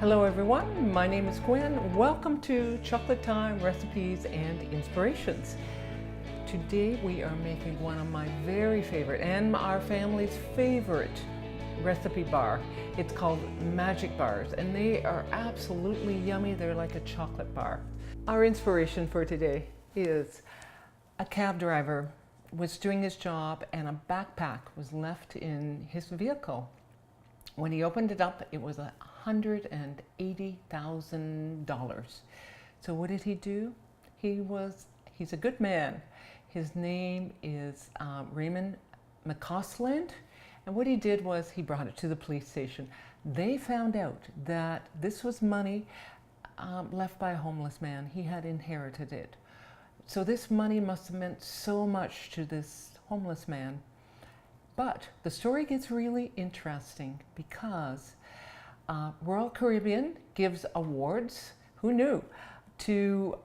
Hello everyone, my name is Gwen. Welcome to Chocolate Time Recipes and Inspirations. Today we are making one of my very favorite and our family's favorite recipe bar. It's called Magic Bars and they are absolutely yummy. They're like a chocolate bar. Our inspiration for today is a cab driver was doing his job and a backpack was left in his vehicle. When he opened it up, it was $180,000. So what did he do? He's a good man. His name is Raymond McCausland. And what he did was he brought it to the police station. They found out that this was money left by a homeless man. He had inherited it. So this money must have meant so much to this homeless man. But the story gets really interesting because Royal Caribbean gives awards, who knew, to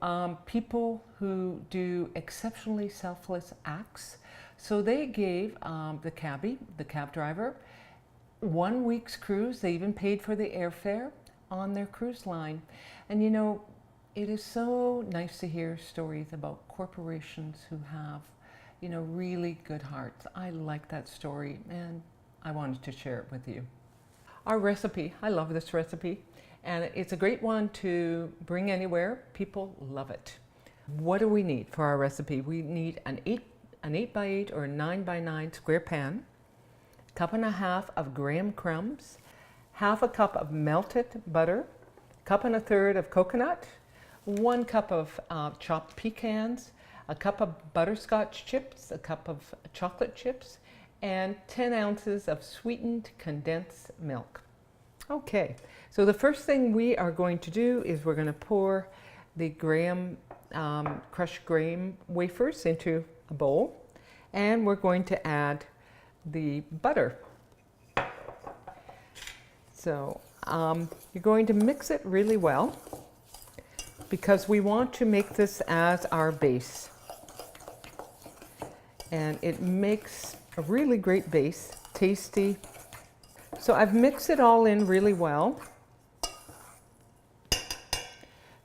people who do exceptionally selfless acts. So they gave the cab driver, 1 week's cruise. They even paid for the airfare on their cruise line. And you know, it is so nice to hear stories about corporations who have, you know, really good hearts. I like that story and I wanted to share it with you. Our recipe, I love this recipe and it's a great one to bring anywhere. People love it. What do we need for our recipe? We need an 8 by 8 or a 9 by 9 square pan, 1.5 cups of graham crumbs, 1/2 cup of melted butter, 1.25 cups of coconut, 1 cup of chopped pecans, a cup of butterscotch chips, a cup of chocolate chips, and 10 ounces of sweetened condensed milk. Okay, so the first thing we are going to do is we're going to pour the crushed graham wafers into a bowl, and we're going to add the butter. So you're going to mix it really well because we want to make this as our base. And it makes a really great base, tasty. So I've mixed it all in really well.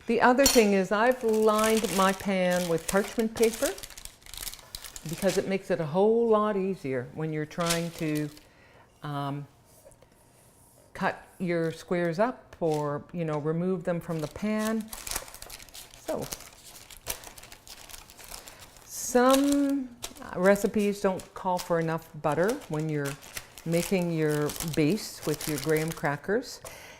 The other thing is I've lined my pan with parchment paper because it makes it a whole lot easier when you're trying to cut your squares up or, you know, remove them from the pan. So some recipes don't call for enough butter when you're making your base with your graham crackers.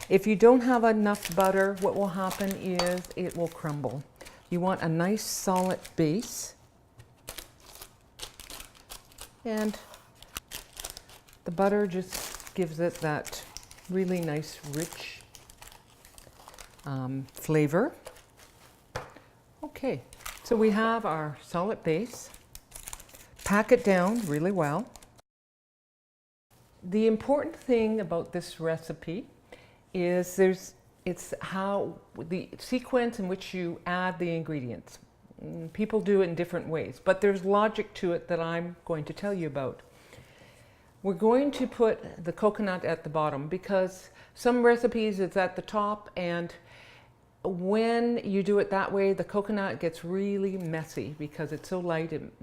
If you don't have enough butter, what will happen is it will crumble. You want a nice solid base. And the butter just gives it that really nice, rich flavor. Okay, so we have our solid base. Pack it down really well. The important thing about this recipe is it's how the sequence in which you add the ingredients. People do it in different ways, but there's logic to it that I'm going to tell you about. We're going to put the coconut at the bottom because some recipes it's at the top, and when you do it that way, the coconut gets really messy because it's so light it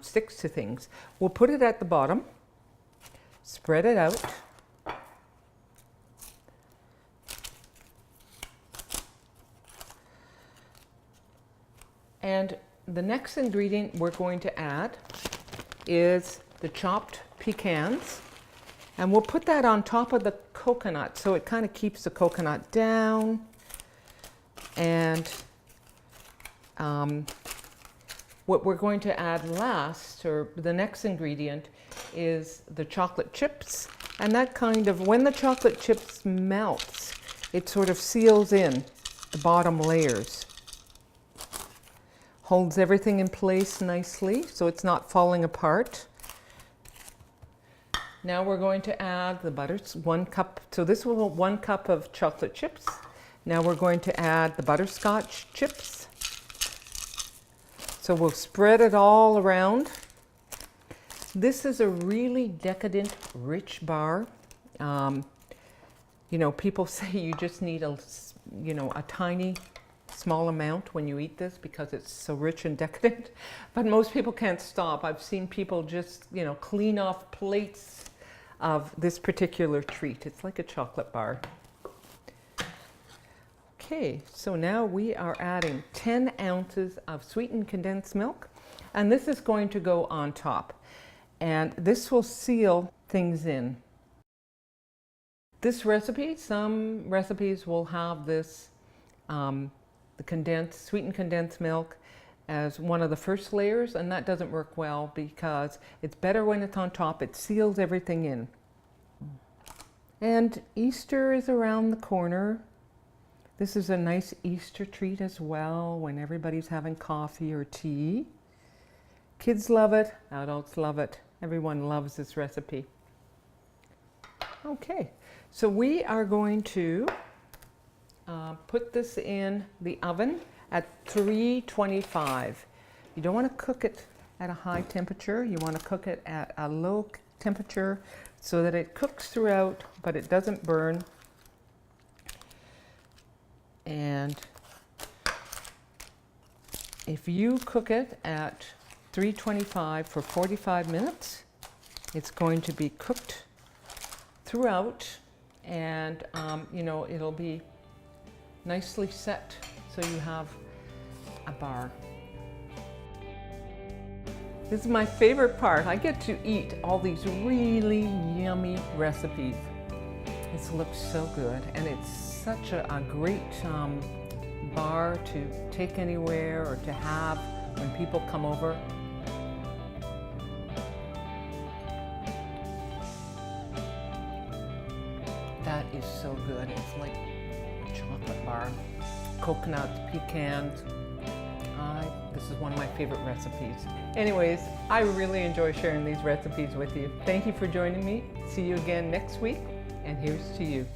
sticks to things. We'll put it at the bottom, spread it out, and the next ingredient we're going to add is the chopped pecans, and we'll put that on top of the coconut so it kind of keeps the coconut down. And what we're going to add last, or the next ingredient, is the chocolate chips. And that kind of, when the chocolate chips melts, it sort of seals in the bottom layers. Holds everything in place nicely so it's not falling apart. Now we're going to add the butter, 1 cup. So this will 1 cup of chocolate chips. Now we're going to add the butterscotch chips. So we'll spread it all around. This is a really decadent, rich bar. You know, people say you just need a, you know, a tiny, small amount when you eat this because it's so rich and decadent, but most people can't stop. I've seen people just, you know, clean off plates of this particular treat. It's like a chocolate bar. Okay, so now we are adding 10 ounces of sweetened condensed milk, and this is going to go on top, and this will seal things in. This recipe, some recipes will have this, the sweetened condensed milk as one of the first layers, and that doesn't work well because it's better when it's on top. It seals everything in. And Easter is around the corner. This is a nice Easter treat as well when everybody's having coffee or tea. Kids love it, adults love it. Everyone loves this recipe. Okay, so we are going to put this in the oven at 325. You don't want to cook it at a high temperature. You want to cook it at a low temperature so that it cooks throughout, but it doesn't burn. And if you cook it at 325 for 45 minutes, it's going to be cooked throughout, and you know, it'll be nicely set so you have a bar. This is my favorite part. I get to eat all these really yummy recipes. This looks so good, and it's such a great bar to take anywhere or to have when people come over. That is so good. It's like a chocolate bar. Coconuts, pecans. This is one of my favorite recipes. Anyways, I really enjoy sharing these recipes with you. Thank you for joining me. See you again next week, and here's to you.